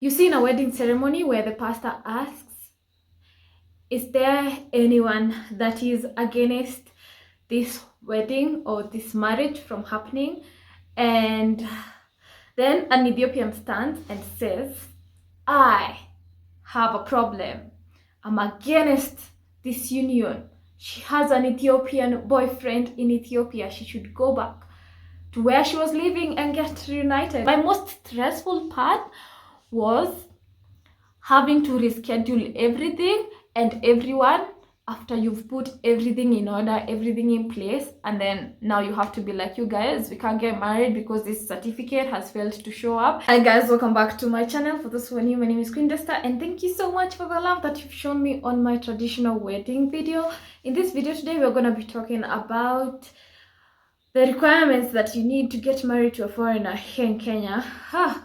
You see, in a wedding ceremony where the pastor asks, is there anyone that is against this wedding or this marriage from happening? And then an Ethiopian stands and says, I have a problem. I'm against this union. She has an Ethiopian boyfriend in Ethiopia. She should go back to where she was living and get reunited. My most stressful part was having to reschedule everything and everyone after you've put everything in order, everything in place, and then now you have to be like, you guys, we can't get married because this certificate has failed to show up. Hi guys, welcome back to my channel. For those who are new, my name is Queen Desta, and thank you so much for the love that you've shown me on my traditional wedding video. In this video today, we're going to be talking about the requirements that you need to get married to a foreigner here in Kenya,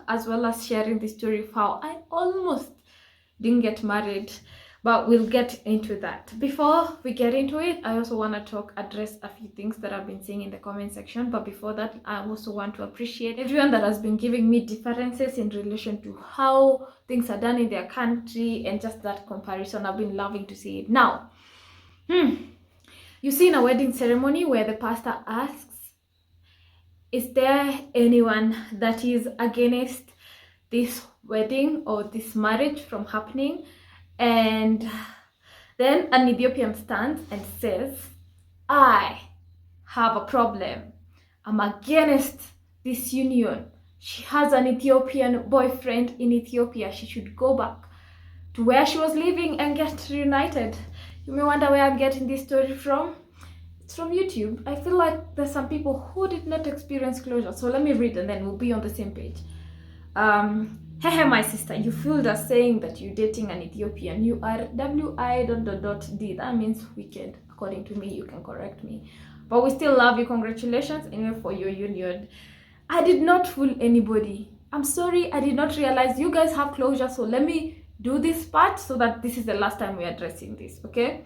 as well as sharing the story of how I almost didn't get married, but we'll get into that. Before we get into it, I also want to address a few things that I've been seeing in the comment section. But before that, I also want to appreciate everyone that has been giving me differences in relation to how things are done in their country, and just that comparison. I've been loving to see it. Now, you see, in a wedding ceremony where the pastor asks, is there anyone that is against this wedding or this marriage from happening? And then an Ethiopian stands and says, I have a problem. I'm against this union. She has an Ethiopian boyfriend in Ethiopia. She should go back to where she was living and get reunited. You may wonder where I'm getting this story from. It's from YouTube. I feel like there's some people who did not experience closure. So let me read and then we'll be on the same page. Hey, my sister, you fooled us saying that you're dating an Ethiopian. You are WI.D. That means wicked. According to me, you can correct me. But we still love you. Congratulations anyway for your union. I did not fool anybody. I'm sorry, I did not realize you guys have closure. So let me do this part so that this is the last time we're addressing this, okay?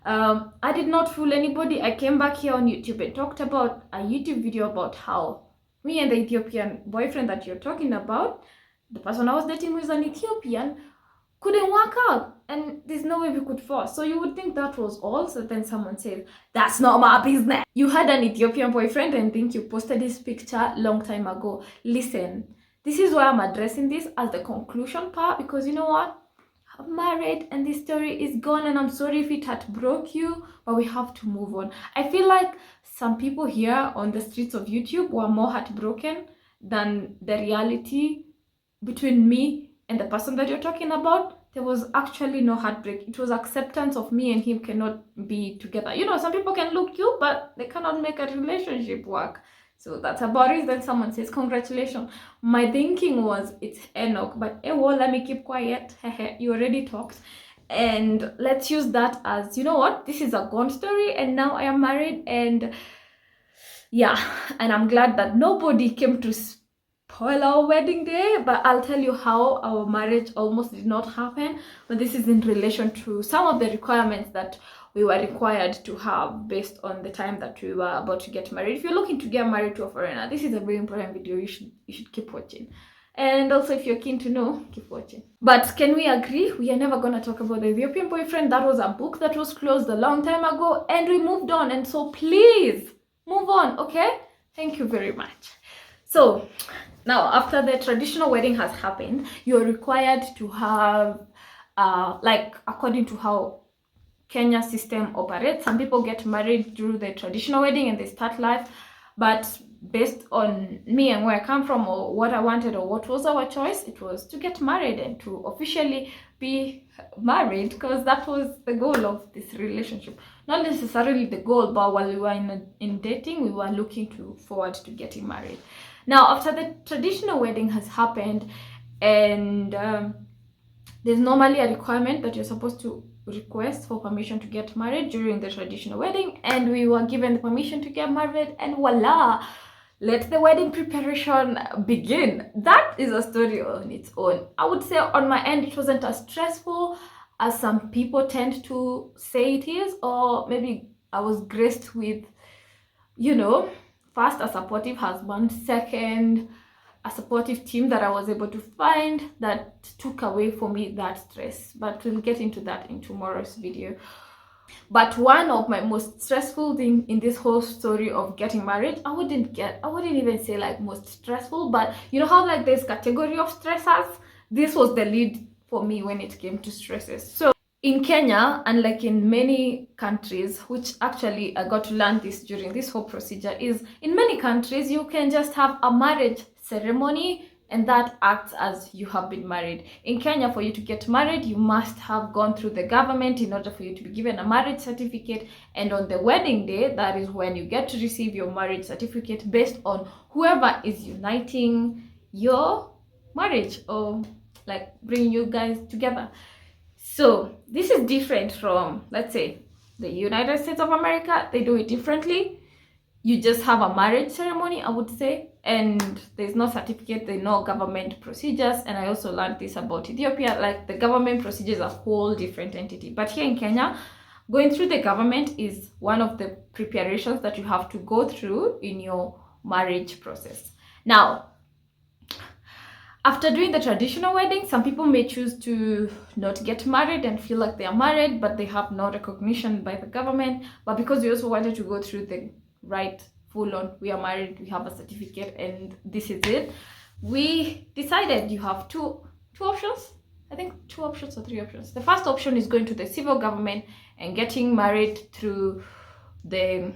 I did not fool anybody. I came back here on YouTube and talked about a YouTube video about how me and the Ethiopian boyfriend that you're talking about, the person I was dating with an Ethiopian, couldn't work out, and there's no way we could force. So you would think that was all. So then someone said, that's not my business. You had an Ethiopian boyfriend and think you posted this picture long time ago. Listen, this is why I'm addressing this as the conclusion part, because you know what? I'm married and this story is gone, and I'm sorry if it had broke you, but we have to move on. I feel like some people here on the streets of YouTube were more heartbroken than the reality between me and the person that you're talking about. There was actually no heartbreak. It was acceptance of me and him cannot be together. You know, some people can look cute, but they cannot make a relationship work. So that's about it. Then someone says, congratulations. My thinking was, it's Enoch, but well, let me keep quiet. You already talked. And let's use that as, you know what, this is a gone story, and now I am married, and yeah, and I'm glad that nobody came to spoil our wedding day. But I'll tell you how our marriage almost did not happen. But this is in relation to some of the requirements that we were required to have based on the time that we were about to get married. If you're looking to get married to a foreigner, this is a very important video. You should keep watching. And also, if you're keen to know, keep watching. But can we agree we are never going to talk about the Ethiopian boyfriend? That was a book that was closed a long time ago, and we moved on. And so please move on, okay? Thank you very much. So now, after the traditional wedding has happened, you're required to have like, according to how Kenya system operates, some people get married through the traditional wedding and they start life. But based on me and where I come from, or what I wanted, or what was our choice, it was to get married and to officially be married, because that was the goal of this relationship. Not necessarily the goal, but while we were in dating, we were looking forward to getting married. Now, after the traditional wedding has happened, and there's normally a requirement that you're supposed to request for permission to get married during the traditional wedding, and we were given the permission to get married, and voila, let the wedding preparation begin. That is a story on its own. I would say on my end, it wasn't as stressful as some people tend to say it is, or maybe I was graced with, you know, first, a supportive husband, second, a supportive team that I was able to find that took away for me that stress. But we'll get into that in tomorrow's video. But one of my most stressful thing in this whole story of getting married, I wouldn't even say like most stressful, but you know how like there's category of stressors? This was the lead for me when it came to stresses. So in Kenya, unlike in many countries, which actually I got to learn this during this whole procedure, is in many countries you can just have a marriage ceremony and that acts as you have been married. In Kenya, for you to get married, you must have gone through the government in order for you to be given a marriage certificate, and on the wedding day, that is when you get to receive your marriage certificate based on whoever is uniting your marriage or like bringing you guys together. So this is different from, let's say, the United States of America. They do it differently. You just have a marriage ceremony, I would say, and there's no certificate, there's no government procedures. And I also learned this about Ethiopia, like the government procedures are a whole different entity. But here in Kenya, going through the government is one of the preparations that you have to go through in your marriage process. Now, after doing the traditional wedding, some people may choose to not get married and feel like they are married, but they have no recognition by the government. But because we also wanted to go through the right full on, we are married, we have a certificate, and this is it, we decided you have two options. I think 2 options or 3 options. The first option is going to the civil government and getting married through the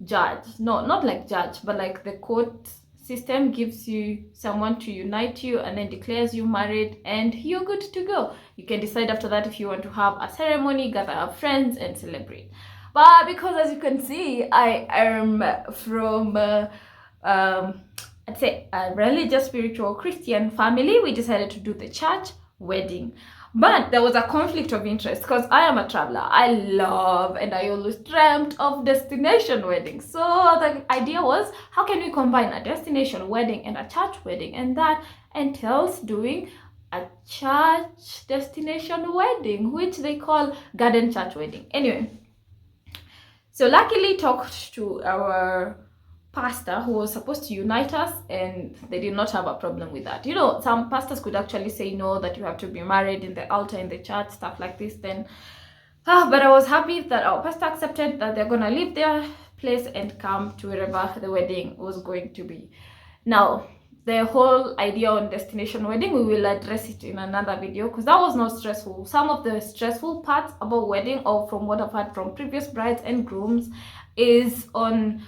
judge. No, not like judge, but like the court system gives you someone to unite you and then declares you married, and you're good to go. You can decide after that if you want to have a ceremony, gather up friends and celebrate. But because, as you can see, I am from I'd say a religious, spiritual Christian family, we decided to do the church wedding. But there was a conflict of interest because I am a traveler. I love and I always dreamt of destination weddings. So the idea was, how can we combine a destination wedding and a church wedding? And that entails doing a church destination wedding, which they call garden church wedding. Anyway, so luckily talked to our pastor who was supposed to unite us, and they did not have a problem with that. You know, some pastors could actually say no, that you have to be married in the altar in the church, stuff like this. Then but I was happy that our pastor accepted that they're gonna leave their place and come to wherever the wedding was going to be. Now, the whole idea on destination wedding, we will address it in another video because that was not stressful. Some of the stressful parts about wedding, or from what I've heard from previous brides and grooms, is on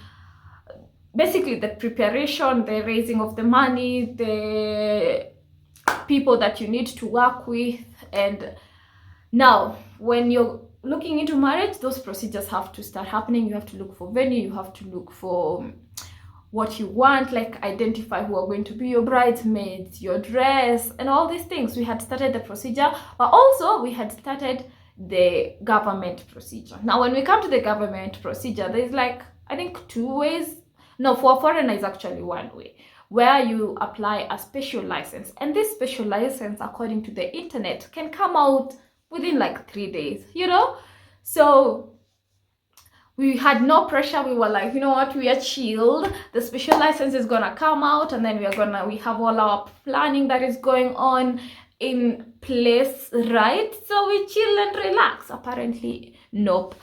basically the preparation, the raising of the money, the people that you need to work with. And now, when you're looking into marriage, those procedures have to start happening. You have to look for venue, you have to look for what you want, like identify who are going to be your bridesmaids, your dress, and all these things. We had started the procedure, but also we had started the government procedure. Now, when we come to the government procedure, there's like, I think 2 ways. No, for a foreigner is actually 1 way, where you apply a special license. And this special license, according to the internet, can come out within like 3 days, you know? So we had no pressure. We were like, you know what, we are chilled. The special license is gonna come out, and then we have all our planning that is going on in place, right? So we chill and relax. Apparently, nope.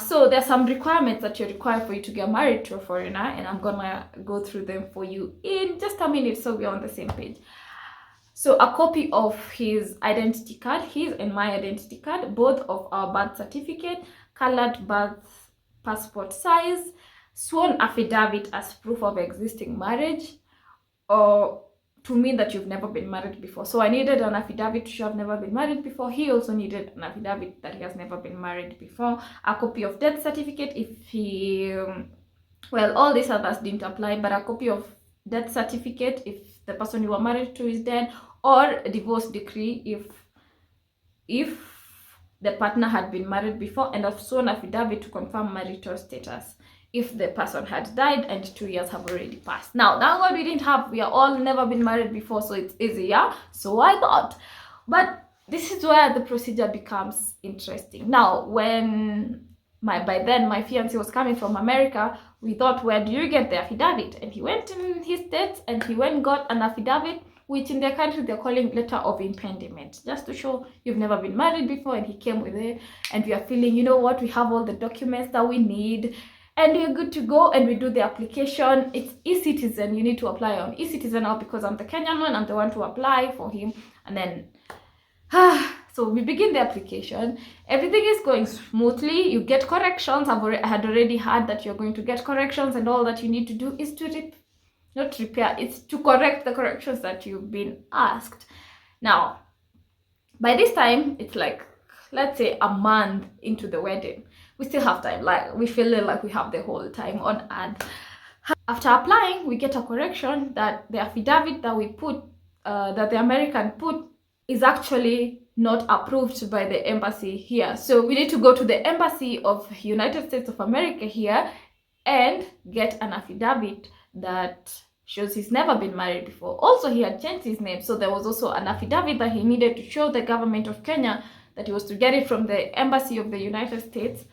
So there's some requirements that you're required for you to get married to a foreigner, and I'm gonna go through them for you in just a minute so we're on the same page. So a copy of his identity card, his and my identity card, both of our birth certificate, colored birth passport size, sworn affidavit as proof of existing marriage, or to mean that you've never been married before. So I needed an affidavit to show I've never been married before. He also needed an affidavit that he has never been married before. A copy of death certificate if he, well, all these others didn't apply, but a copy of death certificate if the person you were married to is dead, or a divorce decree if the partner had been married before, and a sworn affidavit to confirm marital status if the person had died and 2 years have already passed. Now, that one we didn't have. We are all never been married before, so it's easier. So I thought. But this is where the procedure becomes interesting. Now, when by then my fiance was coming from America. We thought, where do you get the affidavit? And he went in his states and he went and got an affidavit, which in their country they're calling letter of impediment, just to show you've never been married before. And he came with it, and we are feeling, you know what, we have all the documents that we need and we're good to go. And we do the application. It's e-citizen. You need to apply on e-citizen now, because I'm the Kenyan one, I'm the one to apply for him. And then so we begin the application. Everything is going smoothly. You get corrections. I had already heard that you're going to get corrections, and all that you need to do is to not repair, it's to correct the corrections that you've been asked. Now, by this time, it's like, let's say a month into the wedding. We still have time. Like, we feel like we have the whole time on earth. After applying, we get a correction that the affidavit that we put, that the American put, is actually not approved by the embassy here. So we need to go to the embassy of United States of America here and get an affidavit that shows he's never been married before. Also, he had changed his name, so there was also an affidavit that he needed to show the government of Kenya that he was to get it from the embassy of the United States.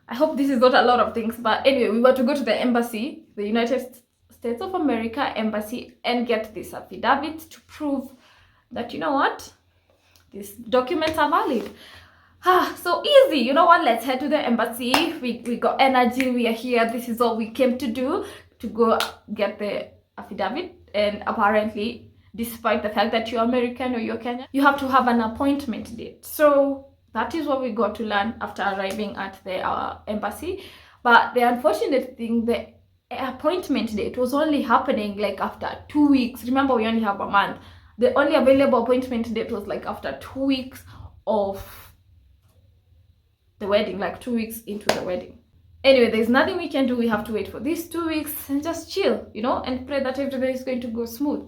I hope this is not a lot of things, but anyway, we were to go to the embassy, the United States of America embassy, and get this affidavit to prove that, you know what, these documents are valid. So easy. You know what, let's head to the embassy. We got energy, we are here, this is all we came to do, to go get the affidavit. And apparently, despite the fact that you're American or you're Kenyan, you have to have an appointment date. So that is what we got to learn after arriving at the embassy. But the unfortunate thing, the appointment date was only happening like after 2 weeks. Remember, we only have a month. The only available appointment date was like after 2 weeks of the wedding, like 2 weeks into the wedding. Anyway, there's nothing we can do. We have to wait for these 2 weeks and just chill, you know, and pray that everything is going to go smooth.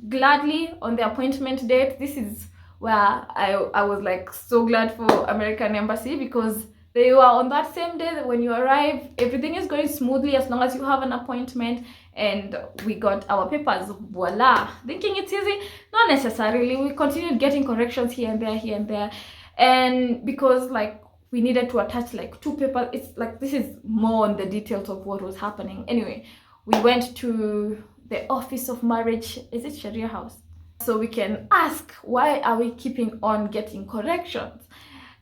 Gladly, on the appointment date, this is where I was like so glad for American Embassy, because they were on that same day that when you arrive, everything is going smoothly as long as you have an appointment. And we got our papers, voila. Thinking it's easy? Not necessarily. We continued getting corrections here and there. And because like we needed to attach like 2 papers, it's like, this is more on the details of what was happening. Anyway, we went to the Office of Marriage, is it Sharia House? So we can ask, why are we keeping on getting corrections?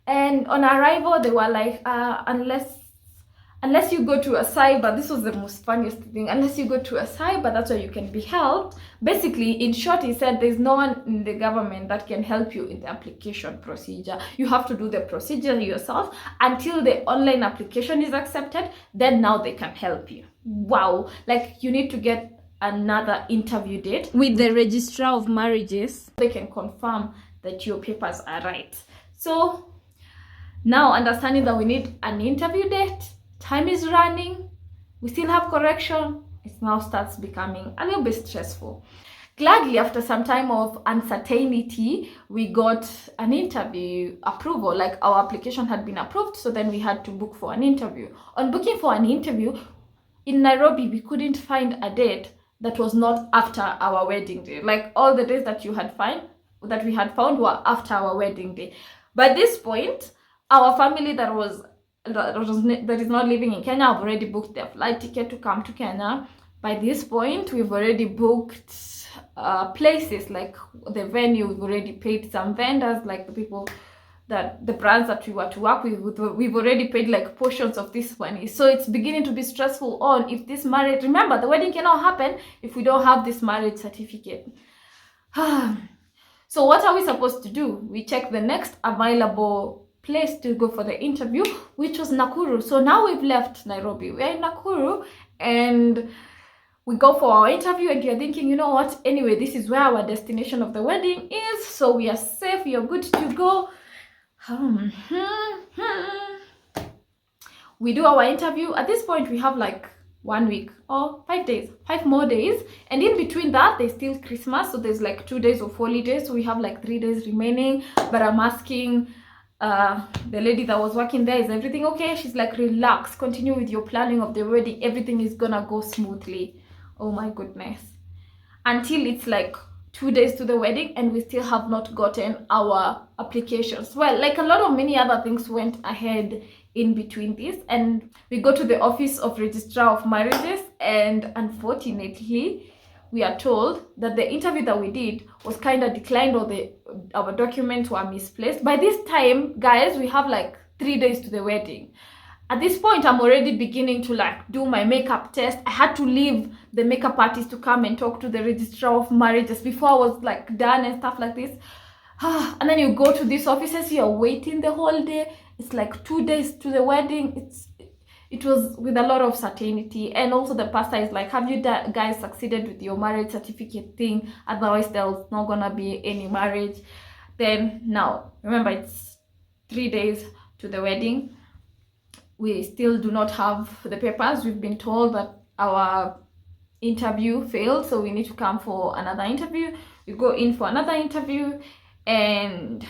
And on arrival, they were like, unless you go to a cyber, this was the most funniest thing, unless you go to a cyber, that's where you can be helped. Basically, in short, he said there's no one in the government that can help you in the application procedure. You have to do the procedure yourself until the online application is accepted, then now they can help you. Wow, like you need to get another interview date with the Registry of Marriages. They can confirm that your papers are right. So now, understanding that we need an interview date, time is running, we still have correction, it now starts becoming a little bit stressful. Gladly, after some time of uncertainty, we got an interview approval, like our application had been approved, so then we had to book for an interview. On booking for an interview, in Nairobi, we couldn't find a date that was not after our wedding day. Like all the days that we had found were after our wedding day. By this point, our family that is not living in Kenya have already booked their flight ticket to come to Kenya. By this point, we've already booked places like the venue. We've already paid some vendors, like the brands that we were to work with. We've already paid like portions of this money. So it's beginning to be stressful on if this marriage, remember, the wedding cannot happen if we don't have this marriage certificate. So what are we supposed to do? We check the next available place to go for the interview, which was Nakuru. So now we've left Nairobi, we're in Nakuru, and we go for our interview, and you're thinking, you know what, anyway, this is where our destination of the wedding is, so we are safe, we are good to go. We do our interview. At this point, we have like 1 week or 5 days, 5 more days, and in between that there's still Christmas, so there's like 2 days of holidays, so we have like 3 days remaining. But I'm asking the lady that was working there, is everything okay? She's like, relax, continue with your planning of the wedding, everything is gonna go smoothly. Oh my goodness. Until it's like 2 days to the wedding and we still have not gotten our applications. Well, like a lot of many other things went ahead in between this, and we go to the office of Registrar of Marriages, and unfortunately we are told that the interview that we did was kind of declined, or our documents were misplaced. By this time, guys, we have like 3 days to the wedding. At this point, I'm already beginning to like do my makeup test. I had to leave the makeup artist to come and talk to the Registrar of Marriages before I was like done and stuff like this. And then you go to these offices, you're waiting the whole day. It's like 2 days to the wedding. It was with a lot of certainty. And also the pastor is like, have you guys succeeded with your marriage certificate thing? Otherwise there's not gonna be any marriage. Then now, remember, it's 3 days to the wedding. We still do not have the papers. We've been told that our interview failed, so we need to come for another interview. We go in for another interview, and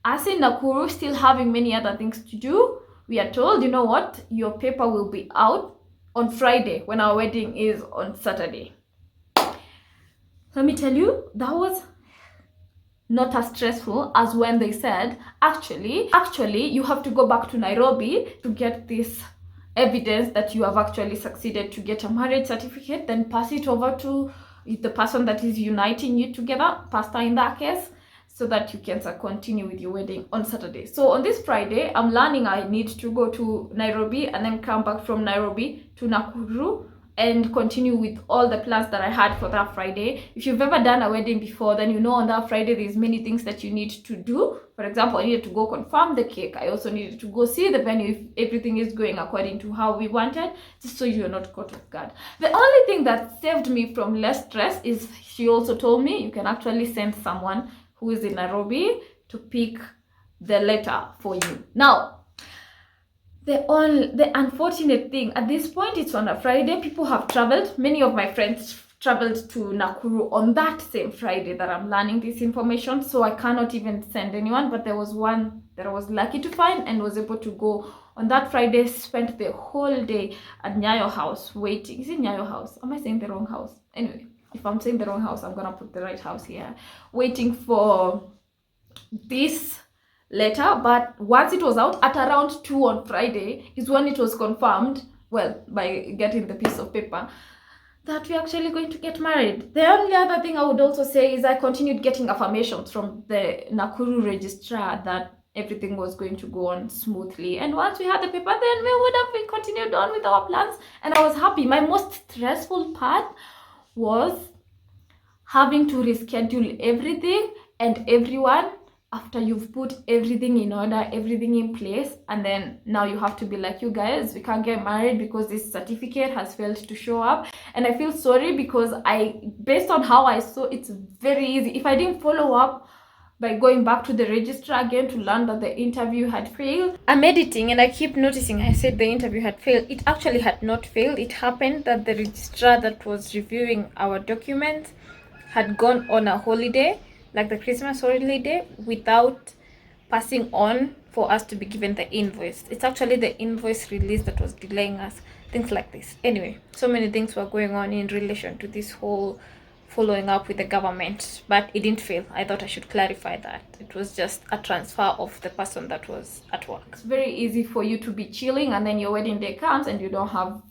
as in Nakuru, still having many other things to do, we are told, you know what, your paper will be out on Friday when our wedding is on Saturday. Let me tell you, that was not as stressful as when they said, actually, you have to go back to Nairobi to get this evidence that you have actually succeeded to get a marriage certificate, then pass it over to the person that is uniting you together, pastor in that case, so that you can continue with your wedding on Saturday. So on this Friday, I'm learning I need to go to Nairobi and then come back from Nairobi to Nakuru and continue with all the plans that I had for that Friday. If you've ever done a wedding before, then you know on that Friday there's many things that you need to do. For example, I needed to go confirm the cake. I also needed to go see the venue if everything is going according to how we wanted, just so you're not caught off guard. The only thing that saved me from less stress is she also told me you can actually send someone who is in Nairobi to pick the letter for you. Now, the unfortunate thing, at this point, it's on a Friday. People have traveled. Many of my friends traveled to Nakuru on that same Friday that I'm learning this information, so I cannot even send anyone. But there was one that I was lucky to find and was able to go on that Friday. Spent the whole day at Nyayo House waiting. Is it Nyayo House? Am I saying the wrong house? Anyway, if I'm saying the wrong house, I'm gonna put the right house here, waiting for this letter. But once it was out at around 2 on Friday is when it was confirmed, well, by getting the piece of paper, that we're actually going to get married. The only other thing I would also say is I continued getting affirmations from the Nakuru registrar that everything was going to go on smoothly, and once we had the paper, then we would have been continued on with our plans, and I was happy. My most stressful part was having to reschedule everything and everyone after you've put everything in order, everything in place, and then now you have to be like, you guys, we can't get married because this certificate has failed to show up. And I feel sorry because based on how I saw, it's very easy. If I didn't follow up by going back to the registrar again to learn that the interview had failed. I'm editing and I keep noticing I said the interview had failed. It actually had not failed. It happened that the registrar that was reviewing our documents had gone on a holiday, like the Christmas holiday, without passing on for us to be given the invoice. It's actually the invoice release that was delaying us, things like this. Anyway, so many things were going on in relation to this whole following up with the government, but it didn't fail. I thought I should clarify that. It was just a transfer of the person that was at work. It's very easy for you to be chilling and then your wedding day comes and you don't have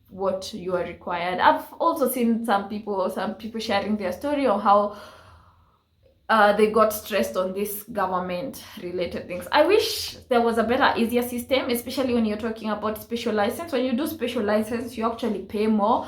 what you are required. I've also seen some people sharing their story on how they got stressed on this government related things. I wish there was a better, easier system, especially when you're talking about special license. When you do special license, you actually pay more,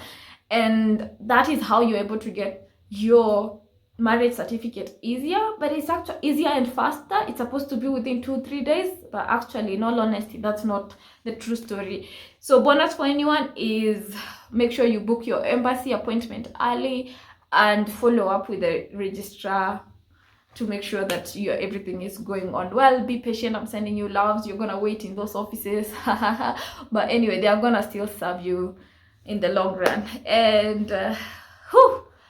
and that is how you're able to get your marriage certificate easier. But it's actually easier and faster. It's supposed to be within 2-3 days, but actually, in all honesty, that's not the true story. So bonus for anyone is make sure you book your embassy appointment early and follow up with the registrar to make sure that everything is going on well. Be patient. I'm sending you loves. You're gonna wait in those offices but anyway, they are gonna still serve you in the long run. And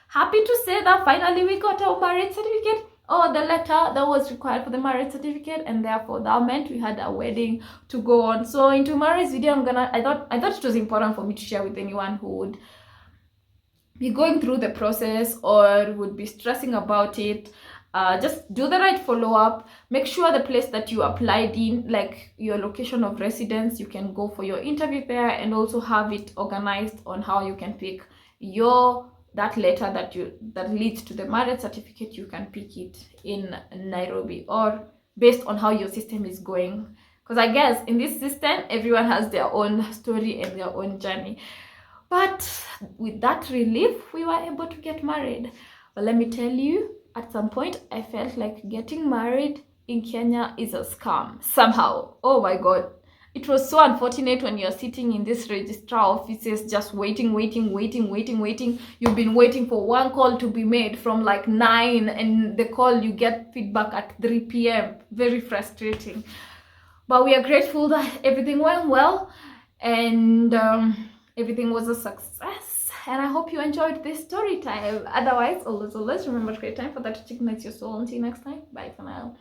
happy to say that finally we got our marriage certificate, or the letter that was required for the marriage certificate, and therefore that meant we had a wedding to go on. So in tomorrow's video, I thought it was important for me to share with anyone who would be going through the process or would be stressing about it. Just do the right follow-up. Make sure the place that you applied in, like your location of residence, you can go for your interview there, and also have it organized on how you can pick that letter that leads to the marriage certificate. You can pick it in Nairobi, or based on how your system is going, because I guess in this system everyone has their own story and their own journey. But with that relief, we were able to get married. But let me tell you, at some point I felt like getting married in Kenya is a scam somehow. Oh my god, it was so unfortunate when you're sitting in this registrar offices just waiting. You've been waiting for one call to be made from like 9, and the call you get feedback at 3 p.m. Very frustrating. But we are grateful that everything went well, and everything was a success. And I hope you enjoyed this story time. Otherwise, always remember to create time for that to ignite your soul. Until next time, bye for now.